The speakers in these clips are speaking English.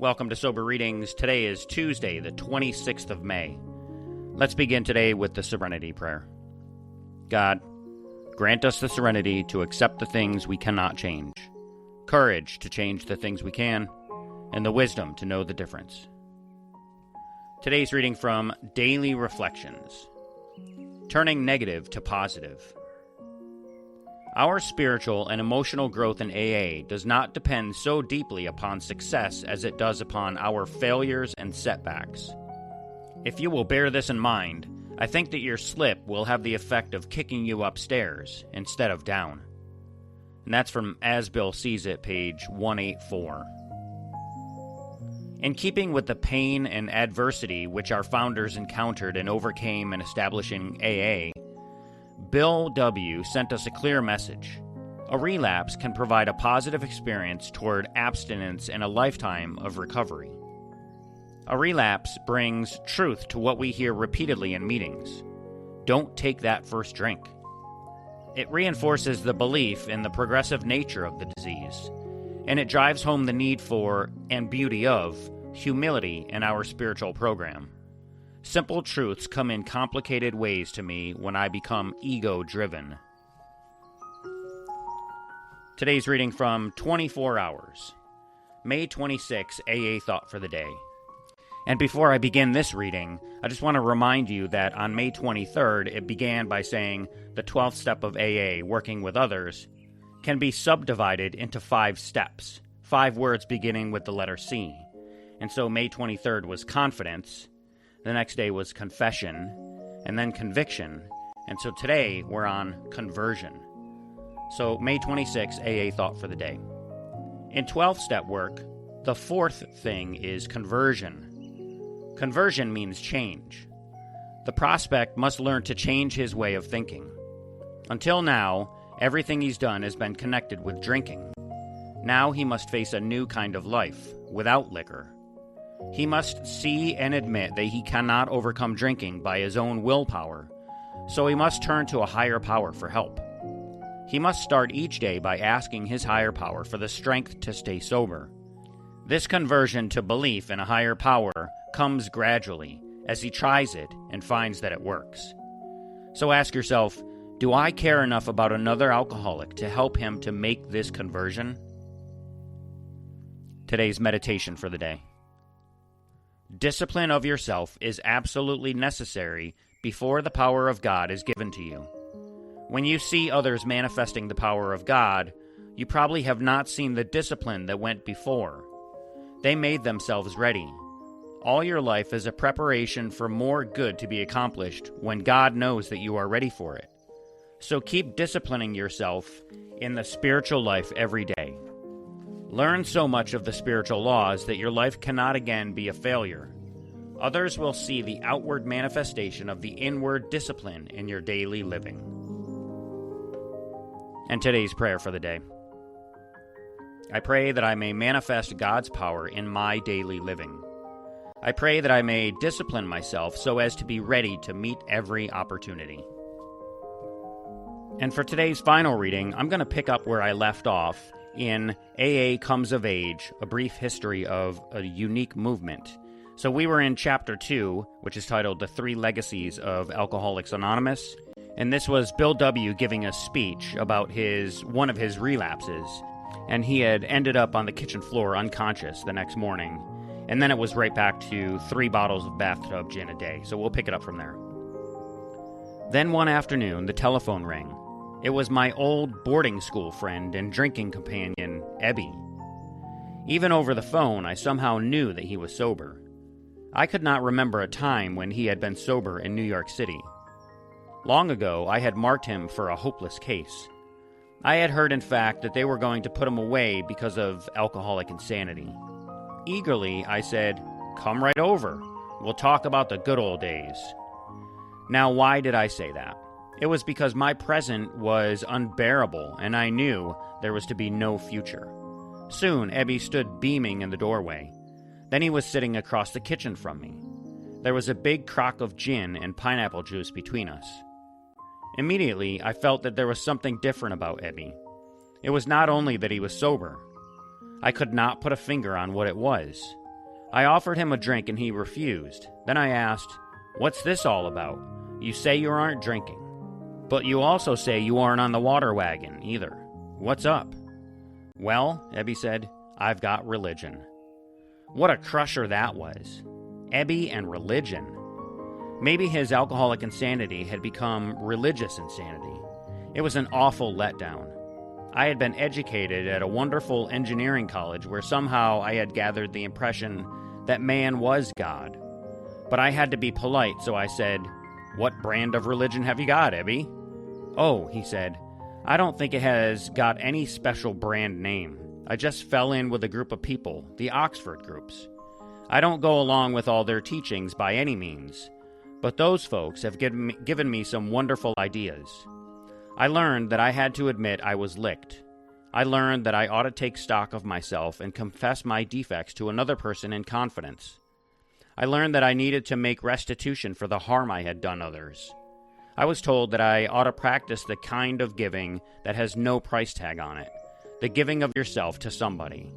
Welcome to Sober Readings. Today is Tuesday, the 26th of May. Let's begin today with the Serenity Prayer. God, grant us the serenity to accept the things we cannot change, courage to change the things we can, and the wisdom to know the difference. Today's reading from Daily Reflections. Turning negative to positive. Our spiritual and emotional growth in AA does not depend so deeply upon success as it does upon our failures and setbacks. If you will bear this in mind, I think that your slip will have the effect of kicking you upstairs instead of down. And that's from As Bill Sees It, page 184. In keeping with the pain and adversity which our founders encountered and overcame in establishing AA, Bill W. sent us a clear message. A relapse can provide a positive experience toward abstinence and a lifetime of recovery. A relapse brings truth to what we hear repeatedly in meetings. Don't take that first drink. It reinforces the belief in the progressive nature of the disease, and it drives home the need for, and beauty of, humility in our spiritual program. Simple truths come in complicated ways to me when I become ego-driven. Today's reading from 24 Hours, May 26, AA Thought for the Day. And before I begin this reading, I just want to remind you that on May 23rd, it began by saying the 12th step of AA, working with others, can be subdivided into 5 steps, 5 words beginning with the letter C. And so May 23rd was confidence, the next day was confession, and then conviction, and so today we're on conversion. So May 26, AA Thought for the Day. In 12-step work, the 4th thing is conversion. Conversion means change. The prospect must learn to change his way of thinking. Until now, everything he's done has been connected with drinking. Now he must face a new kind of life, without liquor. He must see and admit that he cannot overcome drinking by his own willpower, so he must turn to a higher power for help. He must start each day by asking his higher power for the strength to stay sober. This conversion to belief in a higher power comes gradually as he tries it and finds that it works. So ask yourself, do I care enough about another alcoholic to help him to make this conversion? Today's meditation for the day. Discipline of yourself is absolutely necessary before the power of God is given to you. When you see others manifesting the power of God, you probably have not seen the discipline that went before. They made themselves ready. All your life is a preparation for more good to be accomplished when God knows that you are ready for it. So keep disciplining yourself in the spiritual life every day. Learn so much of the spiritual laws that your life cannot again be a failure. Others will see the outward manifestation of the inward discipline in your daily living. And today's prayer for the day. I pray that I may manifest God's power in my daily living. I pray that I may discipline myself so as to be ready to meet every opportunity. And for today's final reading, I'm going to pick up where I left off in AA Comes of Age, a brief history of a unique movement. So we were in Chapter 2, which is titled The 3 Legacies of Alcoholics Anonymous, and this was Bill W. giving a speech about one of his relapses, and he had ended up on the kitchen floor unconscious the next morning, and then it was right back to 3 bottles of bathtub gin a day, so we'll pick it up from there. Then one afternoon, the telephone rang. It was my old boarding school friend and drinking companion, Ebby. Even over the phone, I somehow knew that he was sober. I could not remember a time when he had been sober in New York City. Long ago, I had marked him for a hopeless case. I had heard, in fact, that they were going to put him away because of alcoholic insanity. Eagerly, I said, "Come right over. We'll talk about the good old days." Now, why did I say that? It was because my present was unbearable, and I knew there was to be no future. Soon, Ebby stood beaming in the doorway. Then he was sitting across the kitchen from me. There was a big crock of gin and pineapple juice between us. Immediately, I felt that there was something different about Ebby. It was not only that he was sober. I could not put a finger on what it was. I offered him a drink and he refused. Then I asked, "What's this all about? You say you aren't drinking, but you also say you aren't on the water wagon either. What's up?" "Well," Ebby said, "I've got religion." What a crusher that was. Ebby and religion. Maybe his alcoholic insanity had become religious insanity. It was an awful letdown. I had been educated at a wonderful engineering college where somehow I had gathered the impression that man was God. But I had to be polite, so I said, "What brand of religion have you got, Ebby?" "Oh," he said, "I don't think it has got any special brand name. I just fell in with a group of people, the Oxford groups. I don't go along with all their teachings by any means, but those folks have given me some wonderful ideas. I learned that I had to admit I was licked. I learned that I ought to take stock of myself and confess my defects to another person in confidence. I learned that I needed to make restitution for the harm I had done others. I was told that I ought to practice the kind of giving that has no price tag on it, the giving of yourself to somebody.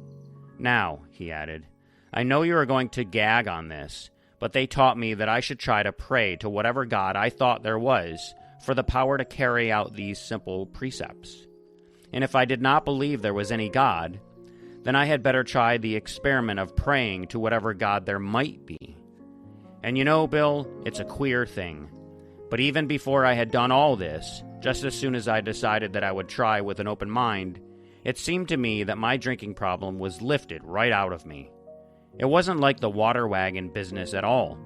Now," he added, "I know you are going to gag on this, but they taught me that I should try to pray to whatever God I thought there was for the power to carry out these simple precepts. And if I did not believe there was any God, then I had better try the experiment of praying to whatever God there might be. And you know, Bill, it's a queer thing. But even before I had done all this, just as soon as I decided that I would try with an open mind, it seemed to me that my drinking problem was lifted right out of me. It wasn't like the water wagon business at all.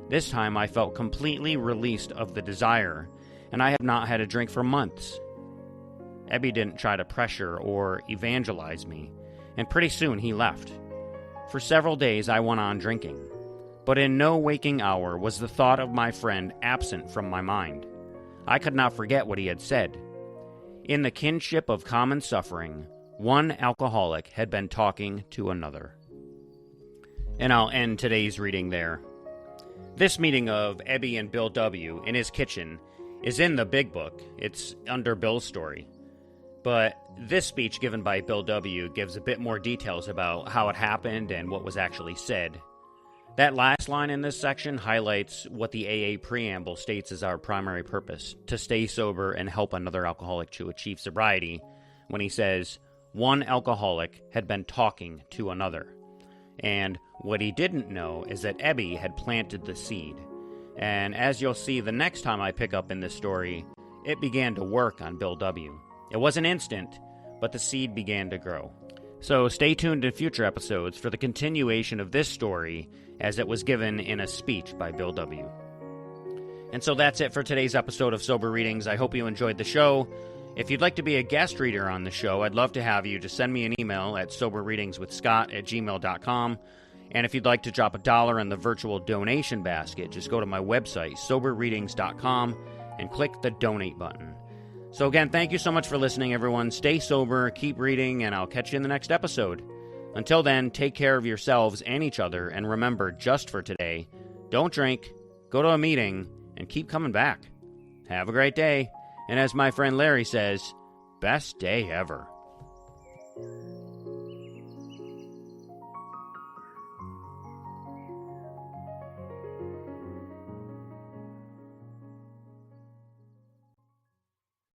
This time I felt completely released of the desire, and I have not had a drink for months." Ebby didn't try to pressure or evangelize me, and pretty soon he left. For several days I went on drinking, but in no waking hour was the thought of my friend absent from my mind. I could not forget what he had said. In the kinship of common suffering, one alcoholic had been talking to another. And I'll end today's reading there. This meeting of Ebby and Bill W. in his kitchen is in the big book. It's under Bill's story. But this speech given by Bill W. gives a bit more details about how it happened and what was actually said. That last line in this section highlights what the AA preamble states as our primary purpose, to stay sober and help another alcoholic to achieve sobriety, when he says, one alcoholic had been talking to another. And what he didn't know is that Ebby had planted the seed. And as you'll see the next time I pick up in this story, it began to work on Bill W. It wasn't instant, but the seed began to grow. So stay tuned in future episodes for the continuation of this story as it was given in a speech by Bill W. And so that's it for today's episode of Sober Readings. I hope you enjoyed the show. If you'd like to be a guest reader on the show, I'd love to have you. Just send me an email at soberreadingswithscott@gmail.com. And if you'd like to drop $1 in the virtual donation basket, just go to my website, soberreadings.com, and click the donate button. So again, thank you so much for listening, everyone. Stay sober, keep reading, and I'll catch you in the next episode. Until then, take care of yourselves and each other, and remember, just for today, don't drink, go to a meeting, and keep coming back. Have a great day, and as my friend Larry says, best day ever.